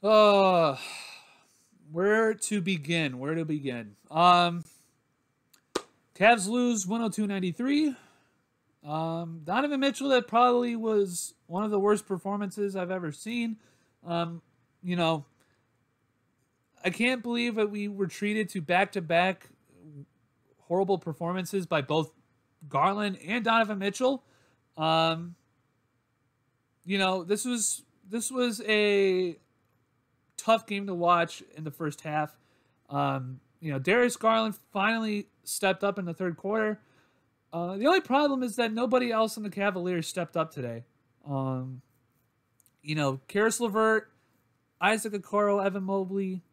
Uh, where to begin? Where to begin? Cavs lose 102-93. Donovan Mitchell, that probably was one of the worst performances I've ever seen. Um, you know, I can't believe that we were treated to back-to-back horrible performances by both Garland and Donovan Mitchell. Um, this was a tough game to watch in the first half. Darius Garland finally stepped up in the third quarter. The only problem is that nobody else in the Cavaliers stepped up today. Karis LeVert, Isaac Okoro, Evan Mobley,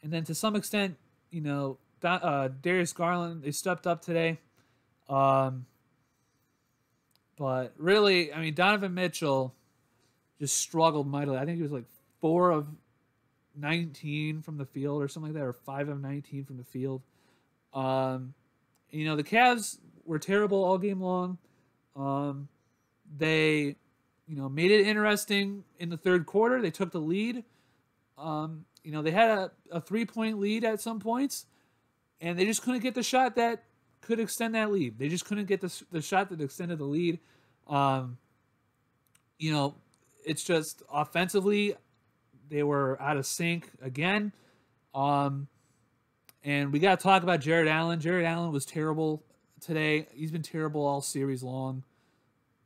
and then to some extent, Darius Garland, they stepped up today. But really, I mean, Donovan Mitchell just struggled mightily. I think he was like 4 of 19 from the field or something like that, or 5 of 19 from the field. The Cavs were terrible all game long. They, made it interesting in the third quarter. They took the lead. They had a 3-point lead at some points, and they just couldn't get the shot that could extend that lead. They just couldn't get the shot that extended the lead. It's just offensively, they were out of sync again. And we got to talk about Jared Allen. Jared Allen was terrible today. He's been terrible all series long.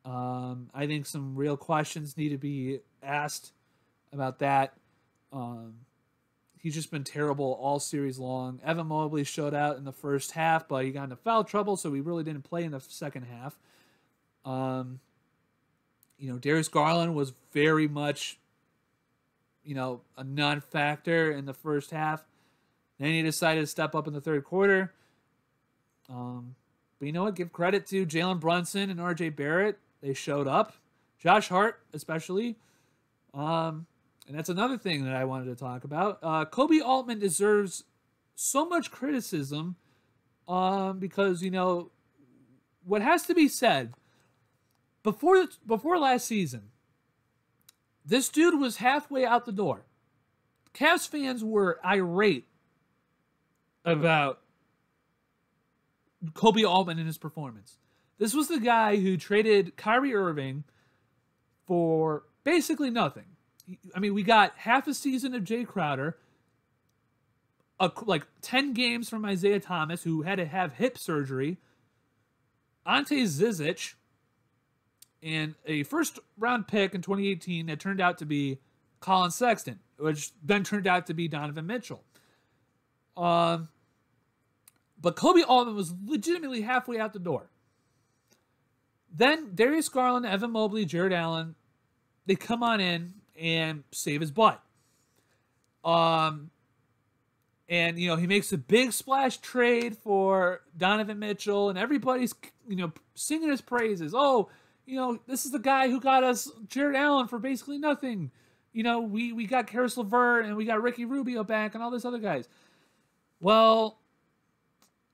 I think some real questions need to be asked about that. He's just been terrible all series long. Evan Mobley showed out in the first half, but he got into foul trouble, so he really didn't play in the second half. Darius Garland was very much, a non-factor in the first half. Then he decided to step up in the third quarter. But you know what? Give credit to Jalen Brunson and RJ Barrett. They showed up. Josh Hart, especially. And that's another thing that I wanted to talk about. Kobe Altman deserves so much criticism because, what has to be said, before last season, this dude was halfway out the door. Cavs fans were irate about Kobe Altman and his performance. This was the guy who traded Kyrie Irving for basically nothing. I mean, we got half a season of Jay Crowder, like 10 games from Isaiah Thomas, who had to have hip surgery, Ante Zizic, and a first-round pick in 2018 that turned out to be Colin Sexton, which then turned out to be Donovan Mitchell. But Kobe Altman was legitimately halfway out the door. Then Darius Garland, Evan Mobley, Jared Allen, they come on in and save his butt. He makes a big splash trade for Donovan Mitchell, and everybody's, singing his praises. Oh, this is the guy who got us Jared Allen for basically nothing. We got Karis LeVert and we got Ricky Rubio back and all these other guys. Well,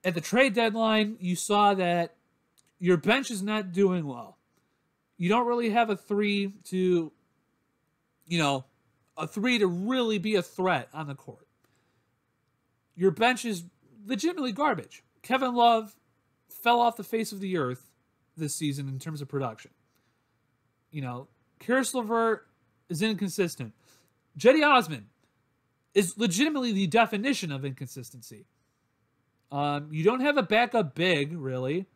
at the trade deadline, you saw that your bench is not doing well. You don't really have a three to really be a threat on the court. Your bench is legitimately garbage. Kevin Love fell off the face of the earth this season in terms of production. Karis LeVert is inconsistent. Jetty Osman is legitimately the definition of inconsistency. You don't have a backup big, really.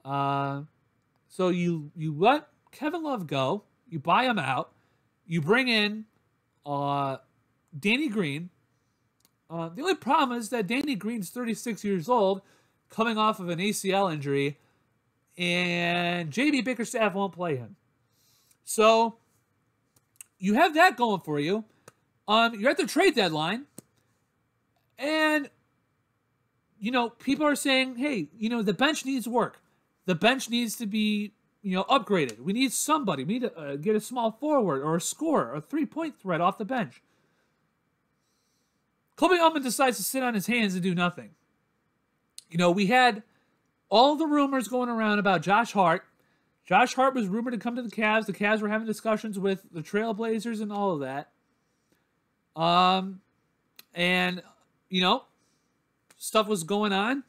So you let Kevin Love go. You buy him out. You bring in Danny Green. The only problem is that Danny Green's 36 years old, coming off of an ACL injury, and JB Bickerstaff won't play him. So you have that going for you. You're at the trade deadline, and people are saying, hey, the bench needs work. The bench needs to be, upgraded. We need somebody. We need to get a small forward or a scorer, a 3-point threat off the bench. Kobe Altman decides to sit on his hands and do nothing. We had all the rumors going around about Josh Hart. Josh Hart was rumored to come to the Cavs. The Cavs were having discussions with the Trailblazers and all of that. And, you know, stuff was going on.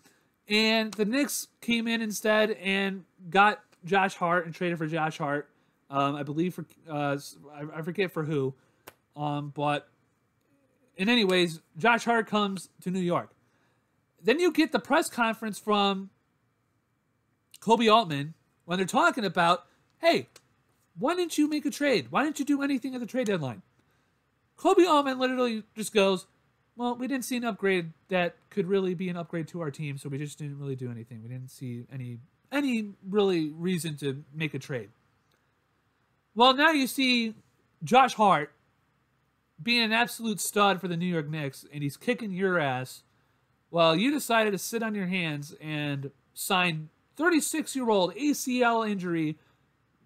And the Knicks came in instead and got Josh Hart and traded for Josh Hart. I believe for, I forget for who. But in anyways, Josh Hart comes to New York. Then you get the press conference from Kobe Altman when they're talking about, hey, why didn't you make a trade? Why didn't you do anything at the trade deadline? Kobe Altman literally just goes, well, we didn't see an upgrade that could really be an upgrade to our team, so we just didn't really do anything. We didn't see any really reason to make a trade. Well, now you see Josh Hart being an absolute stud for the New York Knicks, and he's kicking your ass. Well, you decided to sit on your hands and sign 36-year-old ACL injury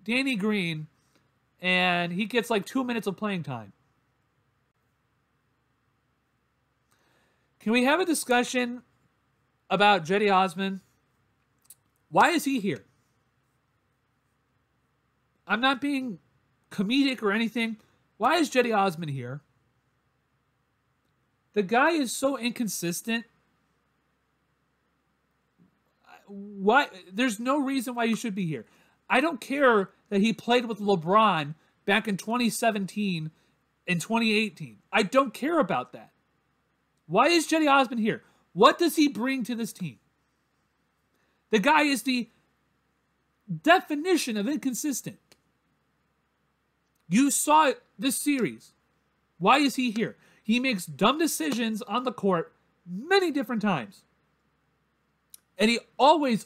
Danny Green, and he gets like 2 minutes of playing time. Can we have a discussion about Cedi Osman? Why is he here? I'm not being comedic or anything. Why is Cedi Osman here? The guy is so inconsistent. Why? There's no reason why you should be here. I don't care that he played with LeBron back in 2017 and 2018. I don't care about that. Why is Cedi Osman here? What does he bring to this team? The guy is the definition of inconsistent. You saw it this series. Why is he here? He makes dumb decisions on the court many different times. And he always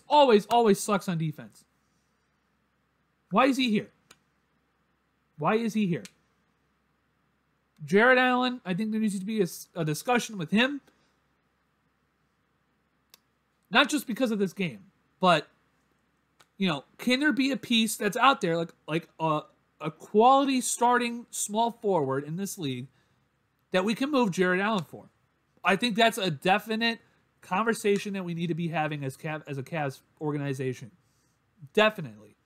sucks on defense. Why is he here? Why is he here? Jared Allen, I think there needs to be a discussion with him. Not just because of this game, but, you know, can there be a piece that's out there, like a quality starting small forward in this league that we can move Jared Allen for? I think that's a definite conversation that we need to be having as a CAVS organization. Definitely.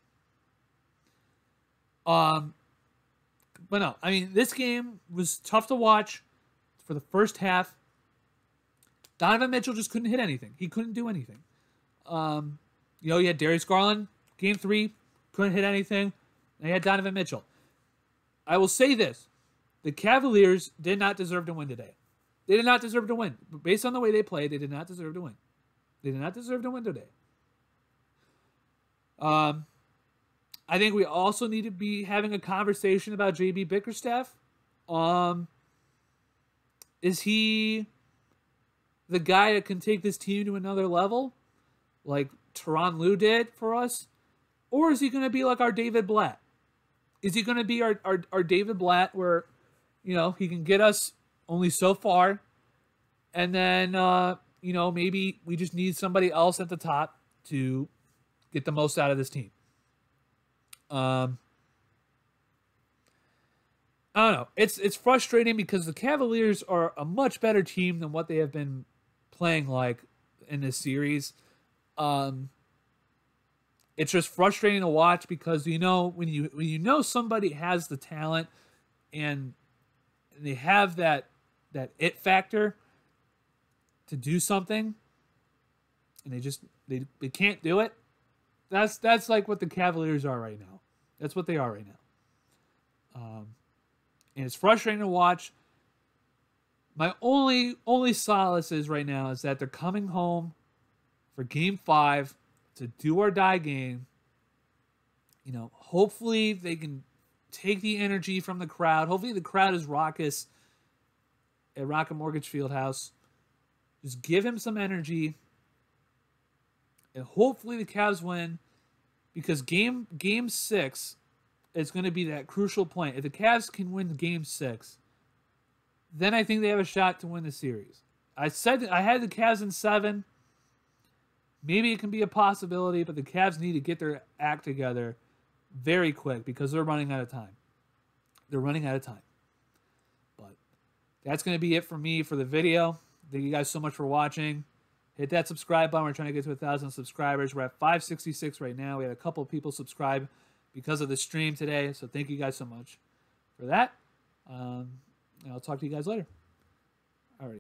But no, I mean, this game was tough to watch for the first half. Donovan Mitchell just couldn't hit anything. He couldn't do anything. You know, you had Darius Garland, game 3, couldn't hit anything. And you had Donovan Mitchell. I will say this. The Cavaliers did not deserve to win today. They did not deserve to win. Based on the way they played, they did not deserve to win. They did not deserve to win today. I think we also need to be having a conversation about JB Bickerstaff. Is he the guy that can take this team to another level, like Tyronn Lue did for us? Or is he going to be like our David Blatt? Is he going to be our David Blatt where, you know, he can get us only so far, and then, you know, maybe we just need somebody else at the top to get the most out of this team? I don't know. It's frustrating because the Cavaliers are a much better team than what they have been playing like in this series. It's just frustrating to watch because, you know, when you know somebody has the talent and they have that it factor to do something, and they can't do it. That's like what the Cavaliers are right now. That's what they are right now. And it's frustrating to watch. My only solace is right now is that they're coming home for Game 5. It's a do or die game. You know, hopefully they can take the energy from the crowd. Hopefully the crowd is raucous at Rocket Mortgage Fieldhouse. Just give him some energy. And hopefully the Cavs win, because game 6 is going to be that crucial point. If the Cavs can win Game 6, then I think they have a shot to win the series. I had the Cavs in 7. Maybe it can be a possibility, but the Cavs need to get their act together very quick because they're running out of time. They're running out of time. But that's going to be it for me for the video. Thank you guys so much for watching. Hit that subscribe button. We're trying to get to 1,000 subscribers. We're at 566 right now. We had a couple of people subscribe because of the stream today. So thank you guys so much for that. I'll I'll talk to you guys later.